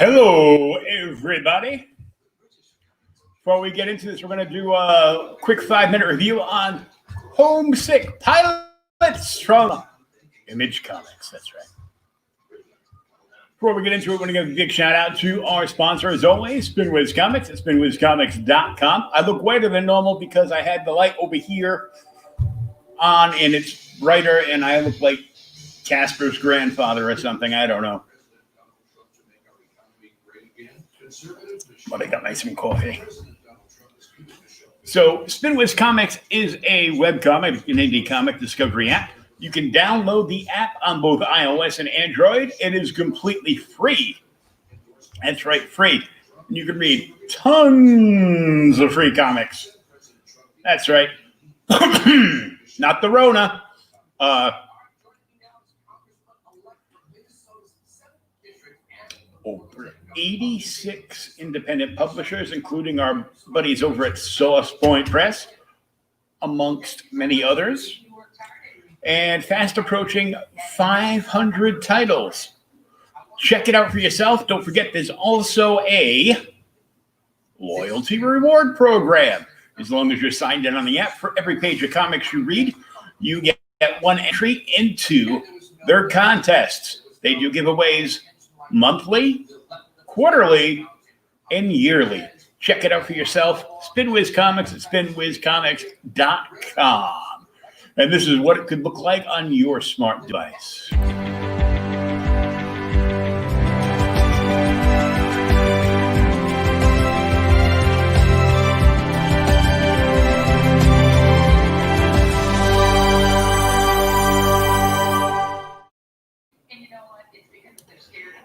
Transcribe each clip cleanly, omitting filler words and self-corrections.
Hello, everybody. Before we get into this, we're going to do a quick 5-minute review on Homesick Pilots from Image Comics. That's right. Before we get into it, we're going to give a big shout out to our sponsor, as always, SpinWiz Comics at spinwizcomics.com. I look whiter than normal because I had the light over here on and it's brighter, and I look like Caspar's grandfather or something. I don't know. But I got my some coffee. So SpinWiz Comics is a webcomic, an indie comic discovery app. You can download the app on both iOS and Android. It is completely free. That's right, free. And you can read tons of free comics. That's right. Not the Rona. Over 86 independent publishers, including our buddies over at Source Point Press, amongst many others, and fast approaching 500 titles. Check it out for yourself. Don't forget, there's also a loyalty reward program. As long as you're signed in on the app, for every page of comics you read, you get one entry into their contests. They do giveaways monthly, quarterly, and yearly. Check it out for yourself. SpinWiz Comics at spinwizcomics.com. And this is what it could look like on your smart device.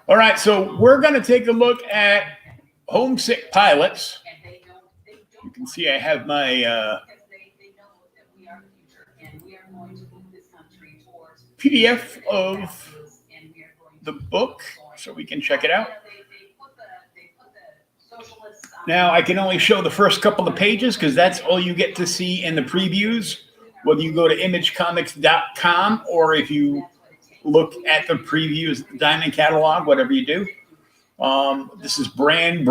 All right, so we're going to take a look at Homesick Pilots. You can see I have my PDF of the book, so we can check it out. Now, I can only show the first couple of pages because that's all you get to see in the previews, whether you go to imagecomics.com or if you look at the previews, the Diamond catalog, whatever you do. This is brand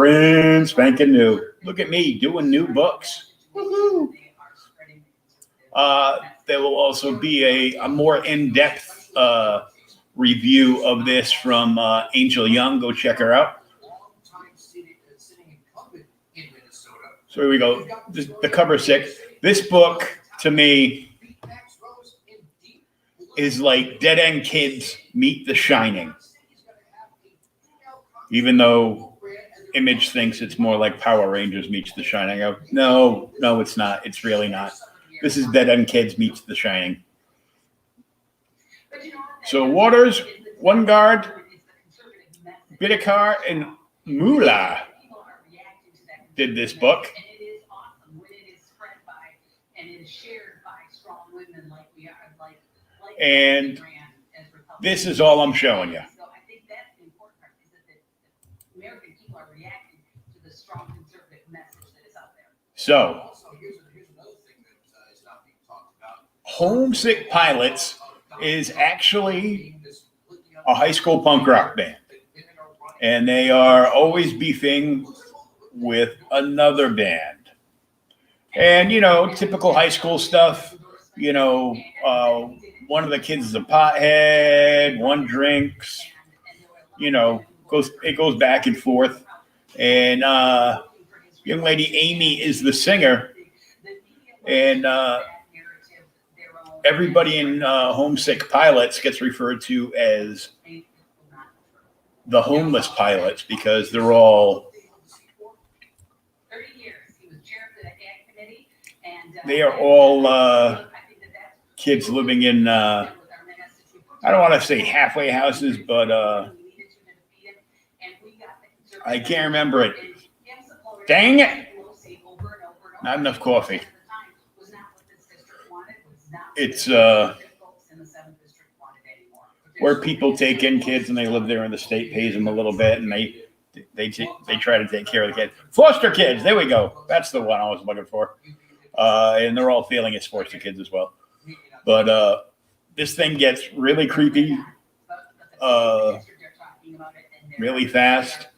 spanking new. Look at me doing new books. Woohoo! There will also be a more in-depth review of this from Angel Young. Go check her out. So here we go. The cover 6. This book, to me, is like Dead End Kids meet The Shining. Even though Image thinks it's more like Power Rangers meets The Shining. No, it's not. It's really not. This is Dead End Kids meets The Shining. So Waters, Wingard, Bidikar, and Moolah did this book. And this is all I'm showing you. So, Homesick Pilots is actually a high school punk rock band. And they are always beefing with another band. And, you know, typical high school stuff, you know, one of the kids is a pothead, one drinks, you know, it goes back and forth. And young lady Amy is the singer. And everybody in Homesick Pilots gets referred to as the homeless pilots because they're all kids living in, I don't want to say halfway houses, but I can't remember it. Dang it. Not enough coffee. It's where people take in kids and they live there and the state pays them a little bit and they try to take care of the kids. Foster kids. There we go. That's the one I was looking for. And they're all feeling as foster kids as well. But this thing gets really creepy, really fast.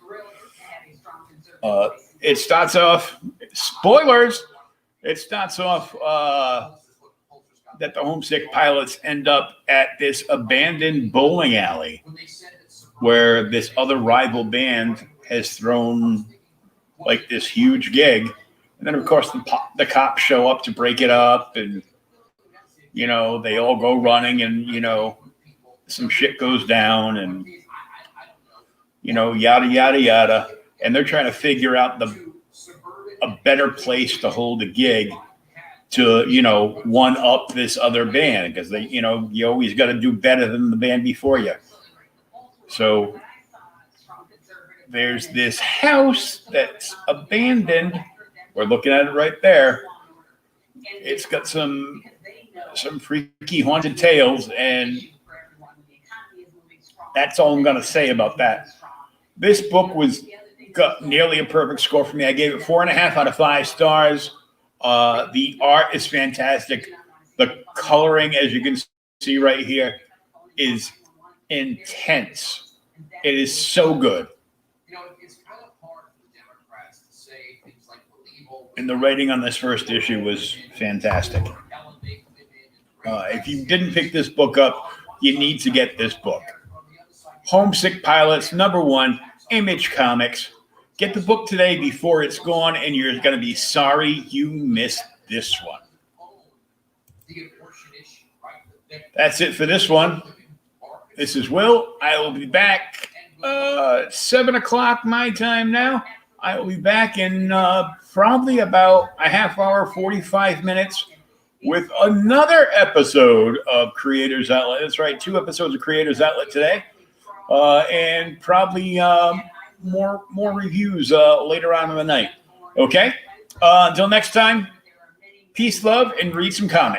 It starts off, spoilers, it starts off that the homesick pilots end up at this abandoned bowling alley where this other rival band has thrown like this huge gig. And then, of course, the cops show up to break it up, and, you know, they all go running, and, you know, some shit goes down, and, you know, yada, yada, yada. And they're trying to figure out a better place to hold a gig to, you know, one up this other band, because they, you know, you always got to do better than the band before you. So there's this house that's abandoned. We're looking at it right there. It's got some freaky haunted tales, and that's all I'm going to say about that. This book got nearly a perfect score for me. I gave it 4.5 out of 5 stars. The art is fantastic. The coloring, as you can see right here, is intense. It is so good. And the writing on this first issue was fantastic. If you didn't pick this book up, you need to get this book. Homesick Pilots, #1, Image Comics. Get the book today before it's gone, and you're going to be sorry you missed this one. That's it for this one. This is Will. I will be back 7 o'clock my time now. I will be back in probably about a half hour, 45 minutes with another episode of Creators Outlet. That's right, 2 episodes of Creators Outlet today. And probably more reviews later on in the night. Okay? Until next time, peace, love, and read some comics.